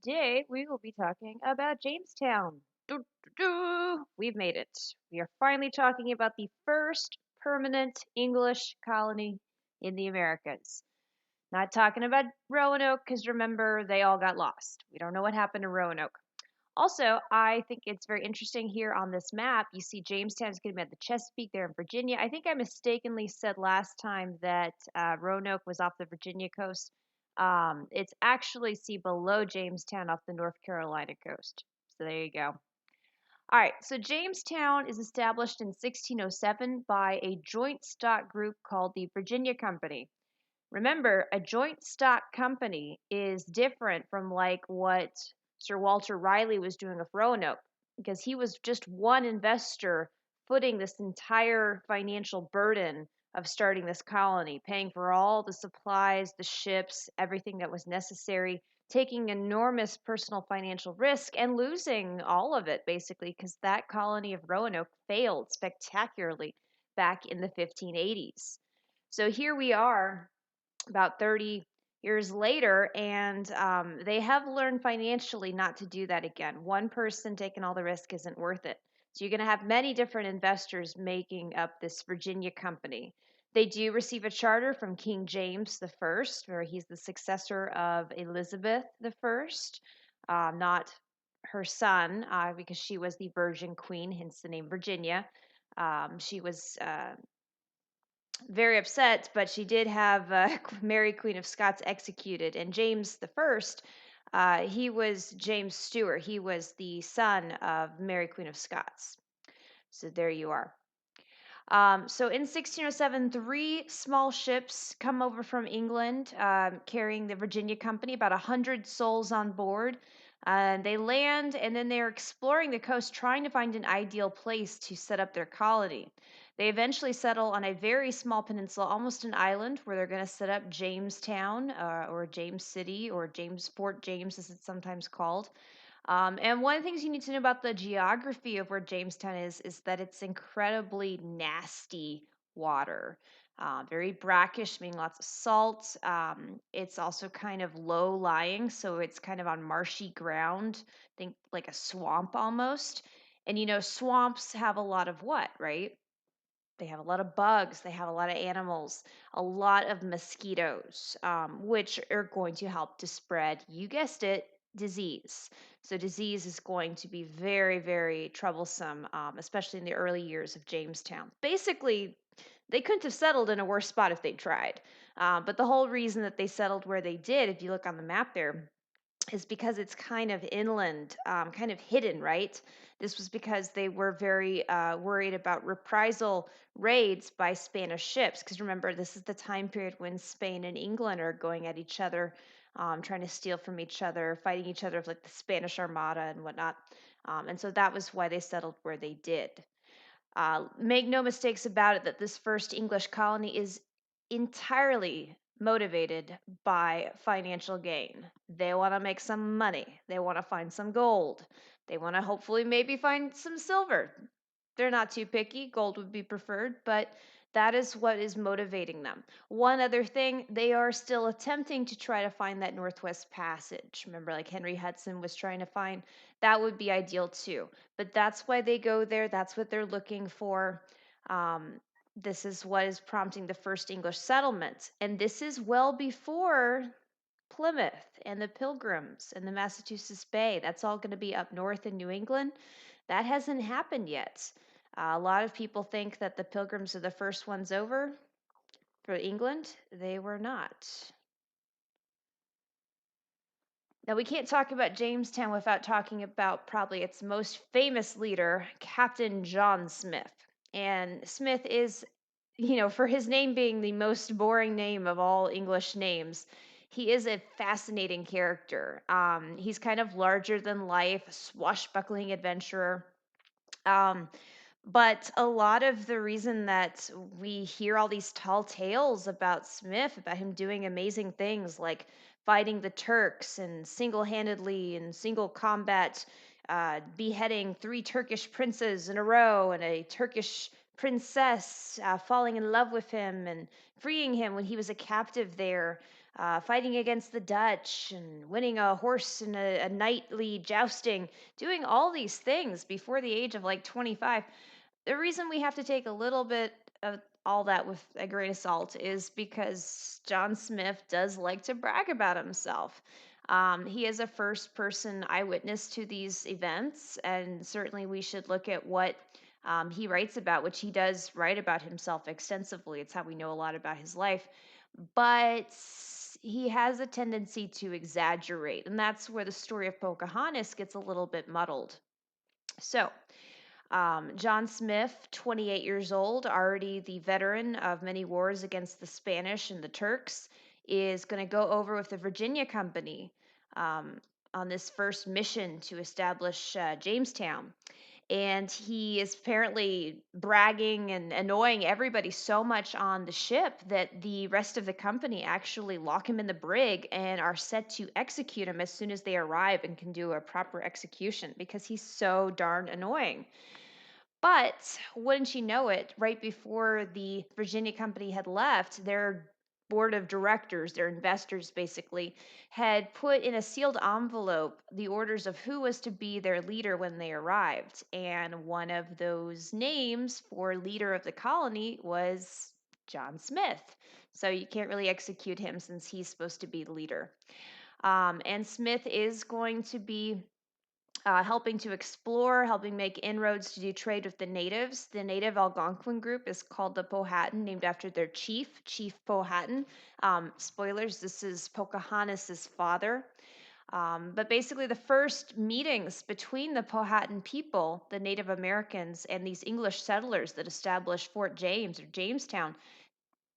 Today we will be talking about Jamestown. We've made it. We are finally talking about the first permanent English colony in the Americas. Not talking about Roanoke, because remember, they all got lost. We don't know what happened to Roanoke. Also, I think it's very interesting here on this map. You see Jamestown is going to be at the Chesapeake there in Virginia. I think I mistakenly said last time that Roanoke was off the Virginia coast. It's actually, see, below Jamestown off the North Carolina coast. So there you go. All right, so Jamestown is established in 1607 by a joint stock group called the Virginia Company. Remember, a joint stock company is different from like what Sir Walter Raleigh was doing with Roanoke, because he was just one investor footing this entire financial burden of starting this colony, paying for all the supplies, the ships, everything that was necessary, taking enormous personal financial risk and losing all of it basically, because that colony of Roanoke failed spectacularly back in the 1580s. So here we are about 30 years later, and they have learned financially not to do that again. One person taking all the risk isn't worth it. So you're going to have many different investors making up this Virginia company. They do receive a charter from King James the First, where he's the successor of Elizabeth the First, not her son, because she was the Virgin Queen, hence the name Virginia. She was very upset, but she did have Mary Queen of Scots executed. And James the First, he was James Stuart. He was the son of Mary Queen of Scots. So there you are. So in 1607, three small ships come over from England carrying the Virginia Company, about 100 souls on board. They land and then they're exploring the coast, trying to find an ideal place to set up their colony. They eventually settle on a very small peninsula, almost an island, where they're going to set up Jamestown or James City or Fort James, as it's sometimes called. And one of the things you need to know about the geography of where Jamestown is that it's incredibly nasty water. Very brackish, meaning lots of salt. It's also kind of low lying, so it's kind of on marshy ground. Think like a swamp almost. And swamps have a lot of what, right? They have a lot of bugs, they have a lot of animals, a lot of mosquitoes, which are going to help to spread, you guessed it, disease. So, disease is going to be very, very troublesome, especially in the early years of Jamestown. Basically, they couldn't have settled in a worse spot if they tried. But the whole reason that they settled where they did, if you look on the map there, is because it's kind of inland, kind of hidden, right? This was because they were very worried about reprisal raids by Spanish ships. Because remember, this is the time period when Spain and England are going at each other, trying to steal from each other, fighting each other with like the Spanish Armada and whatnot. And so that was why they settled where they did. Make no mistakes about it that this first English colony is entirely motivated by financial gain. They want to make some money. They want to find some gold. They want to hopefully maybe find some silver. They're not too picky. Gold would be preferred, but that is what is motivating them. One other thing, they are still attempting to try to find that Northwest Passage. Remember, like Henry Hudson was trying to find, that would be ideal too. But that's why they go there. That's what they're looking for. This is what is prompting the first English settlement. And this is well before Plymouth and the Pilgrims and the Massachusetts Bay. That's all going to be up north in New England. That hasn't happened yet. A lot of people think that the Pilgrims are the first ones over for England. They were not. Now, we can't talk about Jamestown without talking about probably its most famous leader, Captain John Smith. And Smith is, for his name being the most boring name of all English names, he is a fascinating character. He's kind of larger than life, a swashbuckling adventurer. Um, but a lot of the reason that we hear all these tall tales about Smith, about him doing amazing things like fighting the Turks and single handedly in single combat, beheading three Turkish princes in a row and a Turkish princess falling in love with him and freeing him when he was a captive there. fighting against the Dutch and winning a horse in a knightly jousting, doing all these things before the age of like 25. The reason we have to take a little bit of all that with a grain of salt is because John Smith does like to brag about himself. He is a first person eyewitness to these events, and certainly we should look at what he writes about, which he does write about himself extensively. It's how we know a lot about his life. But he has a tendency to exaggerate, and that's where the story of Pocahontas gets a little bit muddled. So, John Smith, 28 years old, already the veteran of many wars against the Spanish and the Turks, is going to go over with the Virginia Company um, on this first mission to establish Jamestown. And he is apparently bragging and annoying everybody so much on the ship that the rest of the company actually lock him in the brig and are set to execute him as soon as they arrive and can do a proper execution because he's so darn annoying. But wouldn't you know it, right before the Virginia Company had left, their board of directors, their investors basically, had put in a sealed envelope the orders of who was to be their leader when they arrived. And one of those names for leader of the colony was John Smith. So you can't really execute him since he's supposed to be the leader. And Smith is going to be helping to explore, helping make inroads to do trade with the natives. The native Algonquin group is called the Powhatan, named after their chief, Chief Powhatan. Spoilers, this is Pocahontas's father. But basically, the first meetings between the Powhatan people, the Native Americans, and these English settlers that established Fort James or Jamestown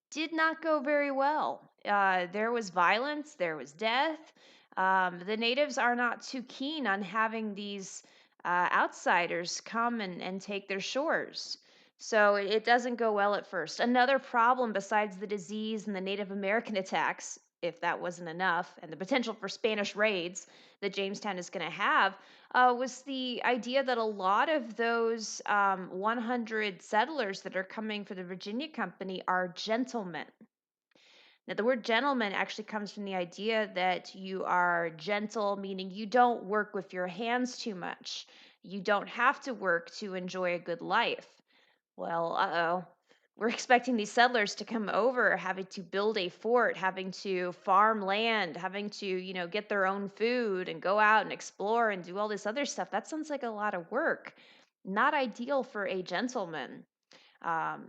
did not go very well. There was violence, there was death. The natives are not too keen on having these outsiders come and take their shores. So it doesn't go well at first. Another problem, besides the disease and the Native American attacks, if that wasn't enough, and the potential for Spanish raids that Jamestown is going to have, was the idea that a lot of those 100 settlers that are coming for the Virginia Company are gentlemen. Now, the word gentleman actually comes from the idea that you are gentle, meaning you don't work with your hands too much. You don't have to work to enjoy a good life. Well, uh-oh. We're expecting these settlers to come over, having to build a fort, having to farm land, having to, get their own food and go out and explore and do all this other stuff. That sounds like a lot of work. Not ideal for a gentleman.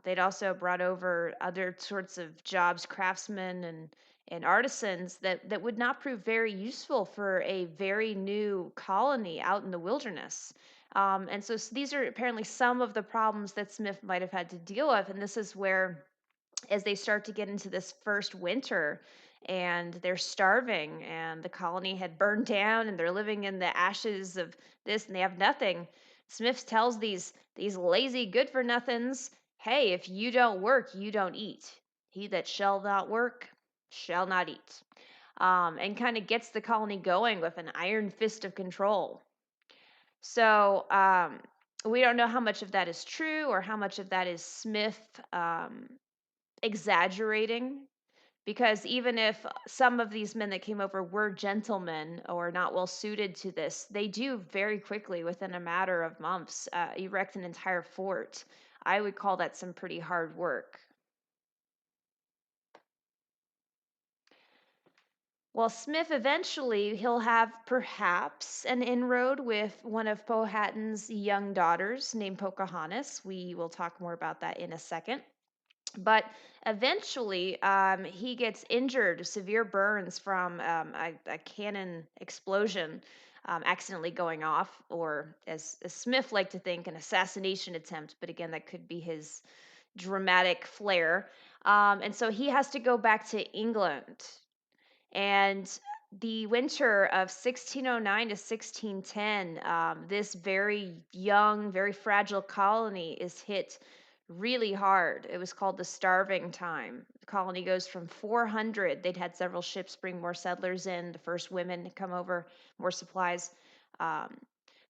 They'd also brought over other sorts of jobs, craftsmen and artisans that would not prove very useful for a very new colony out in the wilderness. And so these are apparently some of the problems that Smith might have had to deal with. And this is where, as they start to get into this first winter and they're starving and the colony had burned down and they're living in the ashes of this and they have nothing, Smith tells these lazy good for nothings, hey, if you don't work you don't eat. He that shall not work shall not eat. And kind of gets the colony going with an iron fist of control. So we don't know how much of that is true or how much of that is Smith exaggerating, because even if some of these men that came over were gentlemen or not well suited to this, they do very quickly, within a matter of months, erect an entire fort. I would call that some pretty hard work. Well, Smith eventually he'll have perhaps an inroad with one of Powhatan's young daughters named Pocahontas. We will talk more about that in a second. But eventually, he gets injured, severe burns from a cannon explosion accidentally going off, or as Smith liked to think, an assassination attempt. But again, that could be his dramatic flair. And so he has to go back to England. And the winter of 1609 to 1610, this very young, very fragile colony is hit really hard. It was called the starving time. The colony goes from 400, they'd had several ships bring more settlers in, the first women to come over, more supplies. Um,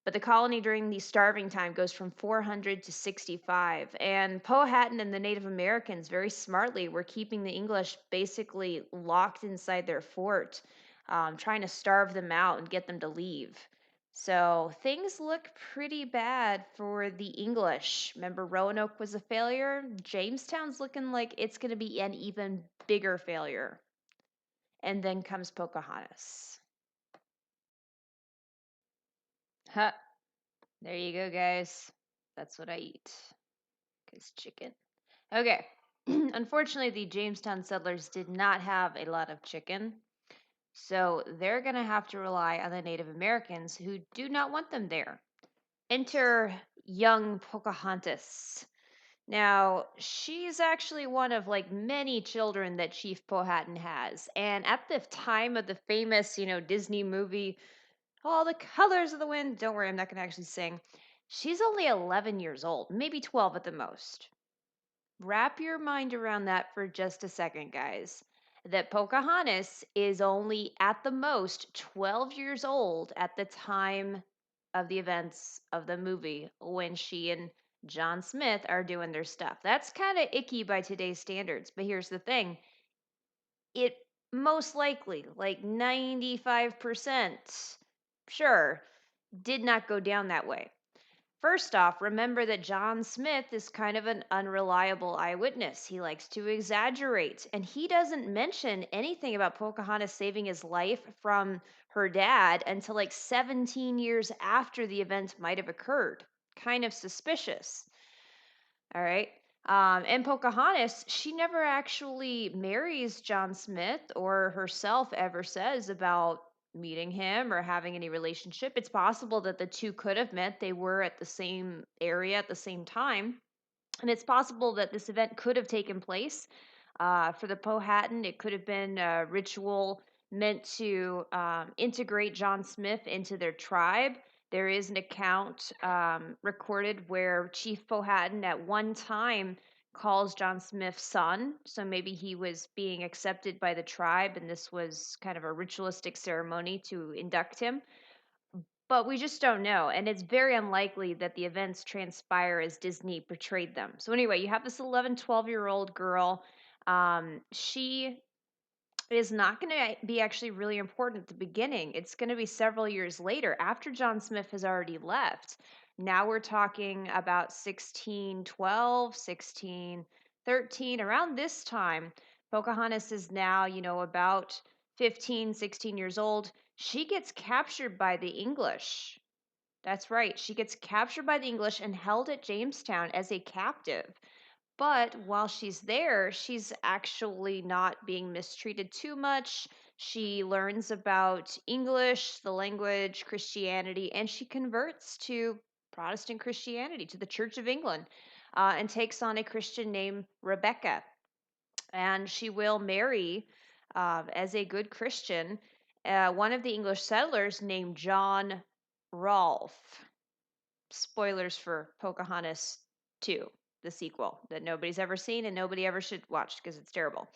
But the colony during the starving time goes from 400 to 65. And Powhatan and the Native Americans, very smartly, were keeping the English basically locked inside their fort, trying to starve them out and get them to leave. So things look pretty bad for the English. Remember, Roanoke was a failure. Jamestown's looking like it's going to be an even bigger failure. And then comes Pocahontas. Huh. There you go, guys. That's what I eat. Because chicken. Okay. Unfortunately, the Jamestown settlers did not have a lot of chicken. So they're going to have to rely on the Native Americans who do not want them there. Enter young Pocahontas. Now, she's actually one of like many children that Chief Powhatan has. And at the time of the famous, Disney movie, All the Colors of the Wind, don't worry, I'm not going to actually sing. She's only 11 years old, maybe 12 at the most. Wrap your mind around that for just a second, guys. That Pocahontas is only at the most 12 years old at the time of the events of the movie when she and John Smith are doing their stuff. That's kind of icky by today's standards, but here's the thing. It most likely, like 95%, sure, did not go down that way. First off, remember that John Smith is kind of an unreliable eyewitness. He likes to exaggerate, and he doesn't mention anything about Pocahontas saving his life from her dad until like 17 years after the event might have occurred. Kind of suspicious. All right. And Pocahontas, she never actually marries John Smith or herself ever says about meeting him or having any relationship. It's possible that the two could have met. They were at the same area at the same time. And it's possible that this event could have taken place. For the Powhatan, it could have been a ritual meant to integrate John Smith into their tribe. There is an account recorded where Chief Powhatan at one time calls John Smith son. So maybe he was being accepted by the tribe, and this was kind of a ritualistic ceremony to induct him. But we just don't know. And it's very unlikely that the events transpire as Disney portrayed them. So, anyway, you have this 11, 12-year-old girl. She is not going to be actually really important at the beginning. It's going to be several years later after John Smith has already left. Now we're talking about 1612, 1613. Around this time, Pocahontas is now, about 15, 16 years old. She gets captured by the English. That's right. She gets captured by the English and held at Jamestown as a captive. But while she's there, she's actually not being mistreated too much. She learns about English, the language, Christianity, and she converts to Protestant Christianity, to the Church of England, and takes on a Christian named Rebecca. And she will marry, as a good Christian, one of the English settlers named John Rolfe. Spoilers for Pocahontas 2, the sequel that nobody's ever seen and nobody ever should watch because it's terrible.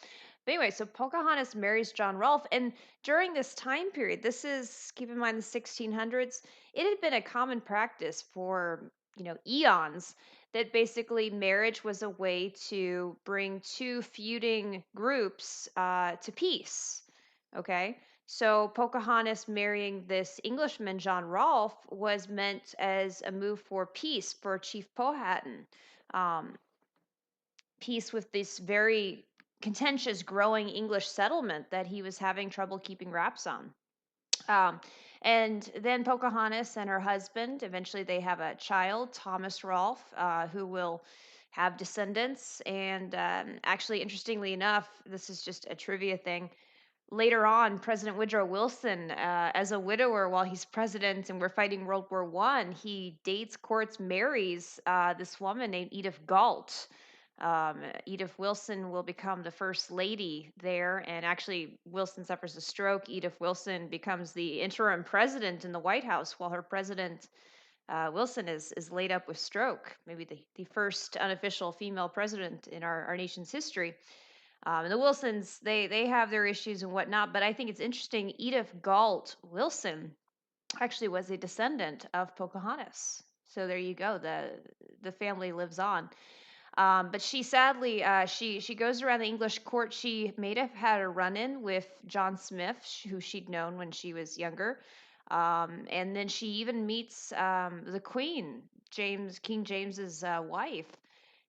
But anyway, so Pocahontas marries John Rolfe, and during this time period, this is, keep in mind, the 1600s, it had been a common practice for, eons, that basically marriage was a way to bring two feuding groups to peace. Okay. So Pocahontas marrying this Englishman, John Rolfe, was meant as a move for peace for Chief Powhatan. Um, Peace with this very contentious, growing English settlement that he was having trouble keeping wraps on. Um, and then Pocahontas and her husband, eventually they have a child, Thomas Rolfe, who will have descendants. And actually, interestingly enough, this is just a trivia thing. Later on, President Woodrow Wilson, as a widower while he's president and we're fighting World War I, he dates, courts, marries this woman named Edith Galt. Edith Wilson will become the first lady there, and actually, Wilson suffers a stroke. Edith Wilson becomes the interim president in the White House while her president, Wilson, is laid up with stroke, maybe the first unofficial female president in our nation's history. And the Wilsons, they have their issues and whatnot, but I think it's interesting. Edith Galt Wilson actually was a descendant of Pocahontas. So there you go. The family lives on. But she sadly, she goes around the English court. She may have had a run-in with John Smith, who she'd known when she was younger, and then she even meets the Queen, King James's wife,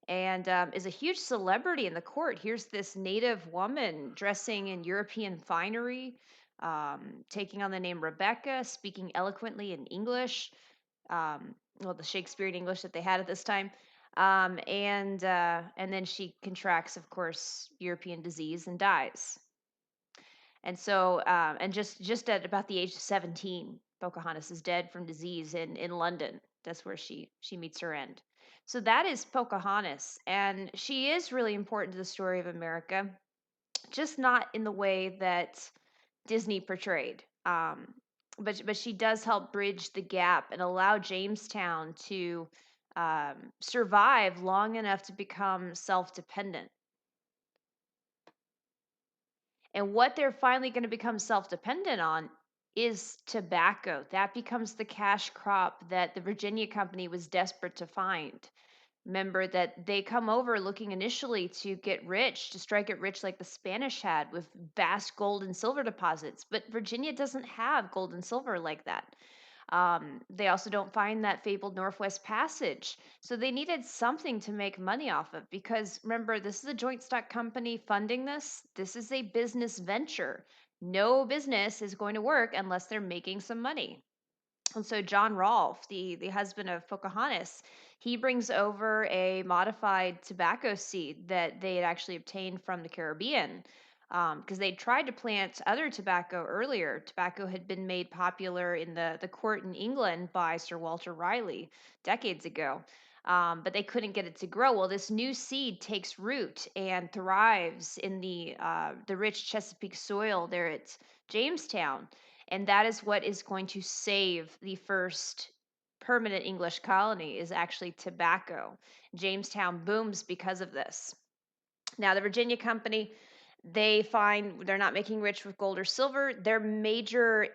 and is a huge celebrity in the court. Here's this native woman dressing in European finery, taking on the name Rebecca, speaking eloquently in English, well, the Shakespearean English that they had at this time. And then she contracts, of course, European disease and dies. And so, and just at about the age of 17, Pocahontas is dead from disease in London. That's where she meets her end. So that is Pocahontas, and she is really important to the story of America, just not in the way that Disney portrayed. But she does help bridge the gap and allow Jamestown to survive long enough to become self-dependent. And what they're finally going to become self-dependent on is tobacco. That becomes the cash crop that the Virginia Company was desperate to find. Remember that they come over looking initially to get rich, to strike it rich like the Spanish had with vast gold and silver deposits. But Virginia doesn't have gold and silver like that. They also don't find that fabled Northwest Passage. So they needed something to make money off of because remember, this is a joint stock company funding this. This is a business venture. No business is going to work unless they're making some money. And so John Rolfe, the husband of Pocahontas, he brings over a modified tobacco seed that they had actually obtained from the Caribbean. Because they tried to plant other tobacco earlier. Tobacco had been made popular in the court in England by Sir Walter Raleigh decades ago. But they couldn't get it to grow. Well, this new seed takes root and thrives in the rich Chesapeake soil there at Jamestown, and that is what is going to save the first permanent English colony is actually tobacco. Jamestown booms because of this. Now, the Virginia Company, they find they're not making rich with gold or silver. Their major,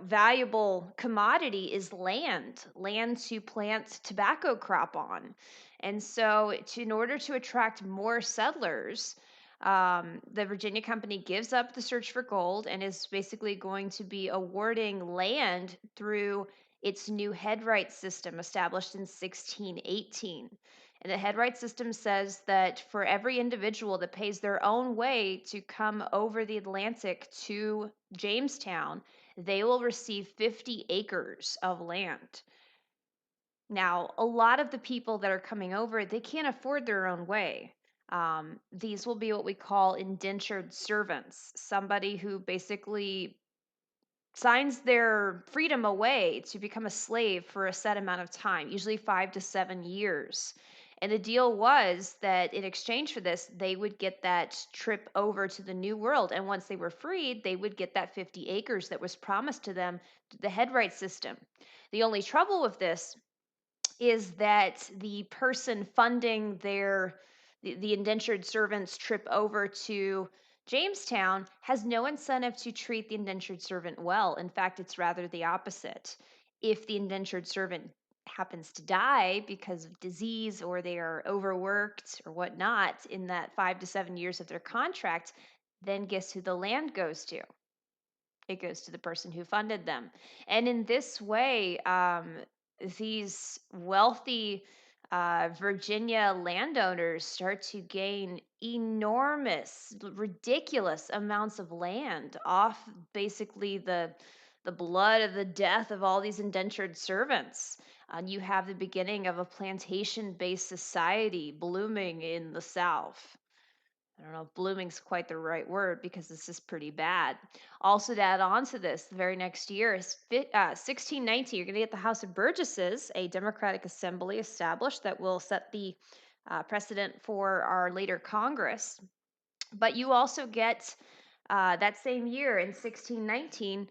valuable commodity is land to plant tobacco crop on. And so, in order to attract more settlers, the Virginia Company gives up the search for gold and is basically going to be awarding land through its new headright system established in 1618. And the headright system says that for every individual that pays their own way to come over the Atlantic to Jamestown, they will receive 50 acres of land. Now, a lot of the people that are coming over, they can't afford their own way. These will be what we call indentured servants, somebody who basically signs their freedom away to become a slave for a set amount of time, usually 5 to 7 years. And the deal was that in exchange for this, they would get that trip over to the New World. And once they were freed, they would get that 50 acres that was promised to them, the headright system. The only trouble with this is that the person funding the indentured servant's trip over to Jamestown has no incentive to treat the indentured servant well. In fact, it's rather the opposite. If the indentured servant happens to die because of disease or they are overworked or whatnot in that 5 to 7 years of their contract, then guess who the land goes to? It goes to the person who funded them. And in this way, these wealthy Virginia landowners start to gain enormous, ridiculous amounts of land off basically the blood of the death of all these indentured servants. And you have the beginning of a plantation based society blooming in the South. I don't know if blooming's quite the right word because this is pretty bad. Also, to add on to this, the very next year, 1619, you're going to get the House of Burgesses, a democratic assembly established that will set the precedent for our later Congress. But you also get that same year in 1619,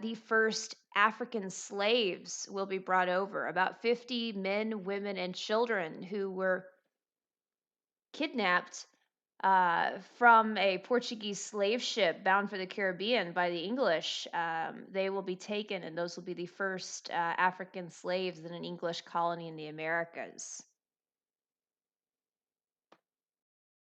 the first African slaves will be brought over, about 50 men, women, and children who were kidnapped from a Portuguese slave ship bound for the Caribbean by the English. They will be taken, and those will be the first African slaves in an English colony in the Americas.